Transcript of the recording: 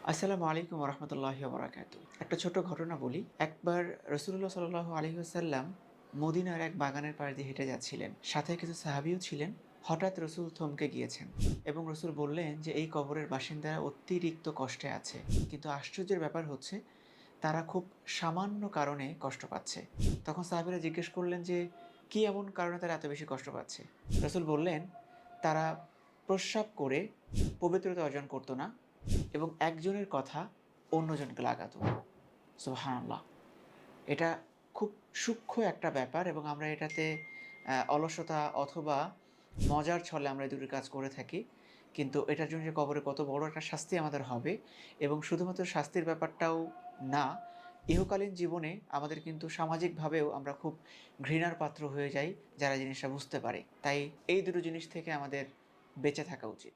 আসসালামু আলাইকুম রহমতুল্লাহি বারাকাতু। একটা ছোট ঘটনা বলি। একবার রাসূলুল্লাহ সাল্লাল্লাহু আলাইহি ওয়াসাল্লাম মদিনার এক বাগানের পাশ দিয়ে হেঁটে যাচ্ছিলেন। সাথে কিছু সাহাবীও ছিলেন। হঠাৎ রসূল থমকে গিয়েছেন এবং রসূল বললেন যে, "এই কবরের বাসিন্দারা অতিরিক্ত কষ্টে আছে। কিন্তু আশ্চর্যের ব্যাপার হচ্ছে তারা খুব সামান্য কারণে কষ্ট পাচ্ছে।" তখন সাহাবীরা জিজ্ঞেস করলেন যে, "কি এমন কারণে তারা এত বেশি কষ্ট পাচ্ছে?" রসূল বললেন, "তারা প্রস্রাব করে পবিত্রতা অর্জন করত না এবং একজনের কথা অন্যজনকে লাগাতো।" সুবহানাল্লাহ! এটা খুব সূক্ষ্ম একটা ব্যাপার এবং আমরা এটাতে অলসতা অথবা মজার ছলে আমরা এই দুটি কাজ করে থাকি। কিন্তু এটার জন্য যে কবরে কত বড় একটা শাস্তি আমাদের হবে এবং শুধুমাত্র শাস্তির ব্যাপারটাও না, ইহকালীন জীবনে আমাদের কিন্তু সামাজিকভাবেও আমরা খুব ঘৃণার পাত্র হয়ে যাই যারা জিনিসটা বুঝতে পারে। তাই এই দুটো জিনিস থেকে আমাদের বেঁচে থাকা উচিত।